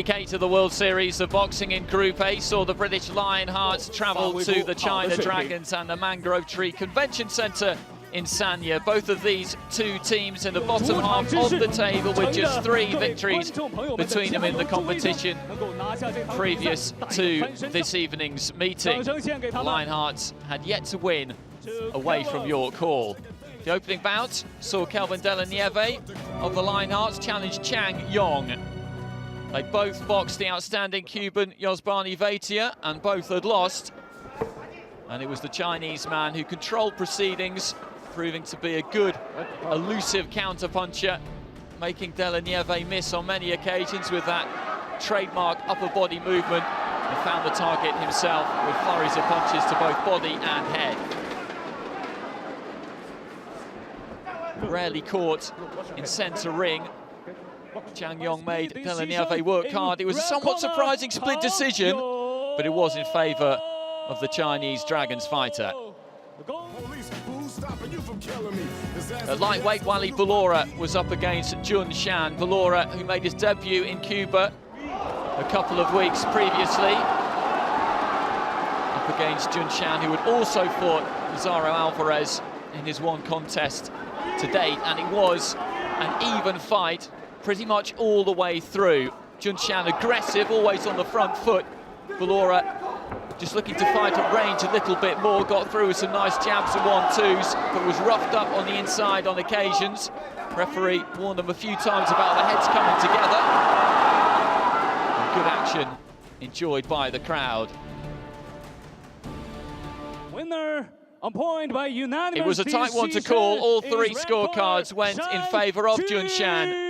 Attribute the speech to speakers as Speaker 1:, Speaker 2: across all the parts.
Speaker 1: Week 8 of the World Series of Boxing in Group A saw the British Lionhearts travel to the China Dragons and the Mangrove Tree Convention Centre in Sanya. Both of these two teams in the bottom half of the table with just 3 victories between them in the competition previous to this evening's meeting. The Lionhearts had yet to win away from York Hall. The opening bout saw Kelvin De La Nieve of the Lionhearts challenge Chang Yong. They both boxed the outstanding Cuban Yosbani Veitia, and both had lost. And it was the Chinese man who controlled proceedings, proving to be a good, elusive counterpuncher, making De La Nieve miss on many occasions with that trademark upper body movement, and found the target himself with flurries of punches to both body and head. Rarely caught in centre ring, Chang Yong made De La Nieve work hard. It was a somewhat surprising split decision, but it was in favour of the Chinese Dragons fighter. At lightweight, Wally Ballora was up against Jun Shan. Ballora, who made his debut in Cuba a couple of weeks previously, up against Jun Shan, who had also fought Lazaro Alvarez in his one contest to date, and it was an even fight pretty much all the way through. Jun Shan aggressive, always on the front foot. Ballora just looking to fight at range a little bit more, got through with some nice jabs and 1-2s, but was roughed up on the inside on occasions. Referee warned them a few times about the heads coming together. And good action enjoyed by the crowd.
Speaker 2: Winner on point by unanimous.
Speaker 1: It was a tight one to call. All 3 scorecards went in favour of Jun Shan.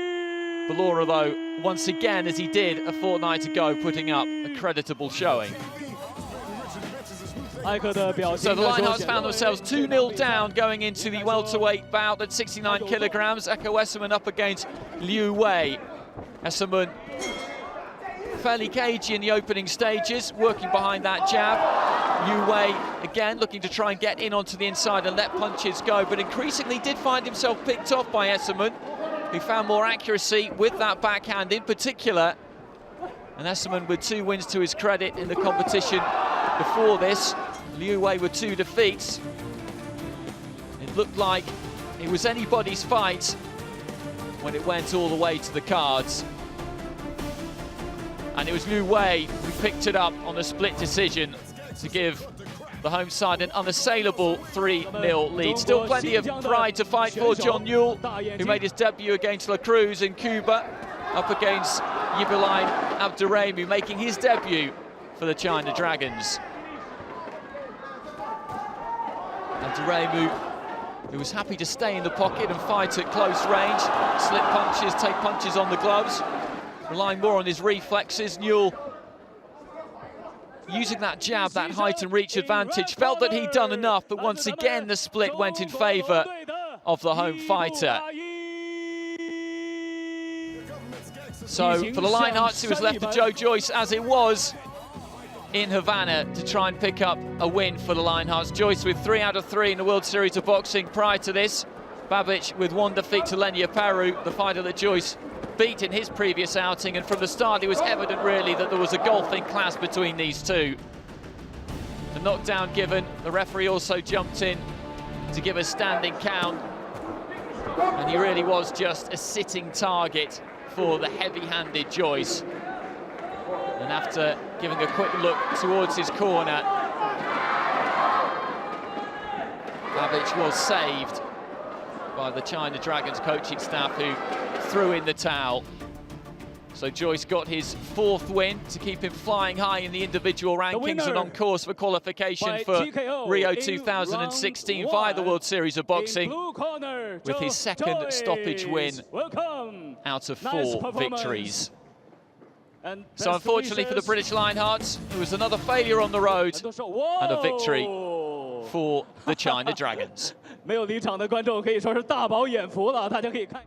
Speaker 1: Ballora, though, once again, as he did a fortnight ago, putting up a creditable showing. So the Lionhearts found themselves 2-0 down going into the welterweight bout at 69 kilograms. Eko Esserman up against Liu Wei. Esserman fairly cagey in the opening stages, working behind that jab. Liu Wei, again, looking to try and get in onto the inside and let punches go, but increasingly did find himself picked off by Esserman, who found more accuracy with that backhand in particular. And Esserman with 2 wins to his credit in the competition before this. Liu Wei with 2 defeats. It looked like it was anybody's fight when it went all the way to the cards. And it was Liu Wei who picked it up on a split decision to give the home side an unassailable 3-0 lead. Still plenty of pride to fight for. John Newell, who made his debut against La Cruz in Cuba, up against Yibilain Abdurrahim, making his debut for the China Dragons. Abdurrahim, who was happy to stay in the pocket and fight at close range, slip punches, take punches on the gloves, relying more on his reflexes. Newell, using that jab, that height and reach advantage, felt that he'd done enough, but once again the split went in favour of the home fighter. So for the Lionhearts, it was left to Joe Joyce as it was in Havana to try and pick up a win for the Lionhearts. Joyce with 3 out of 3 in the World Series of Boxing prior to this. Babic with 1 defeat to Lenya Peru, the fighter that Joyce beat in his previous outing, and from the start it was evident really that there was a golfing class between these two. The knockdown given, the referee also jumped in to give a standing count, and he really was just a sitting target for the heavy-handed Joyce. And after giving a quick look towards his corner, Babic was saved by the China Dragons coaching staff, who threw in the towel. So Joyce got his 4th win to keep him flying high in the individual rankings and on course for qualification for Rio 2016 via the World Series of Boxing, with his 2nd stoppage win out of 4 victories. So unfortunately for the British Lionhearts, it was another failure on the road and a victory for the China Dragons.
Speaker 2: 没有离场的观众可以说是大饱眼福了，大家可以看。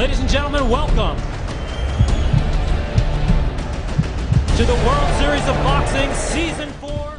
Speaker 3: Ladies and gentlemen, welcome to the World Series of Boxing Season 4.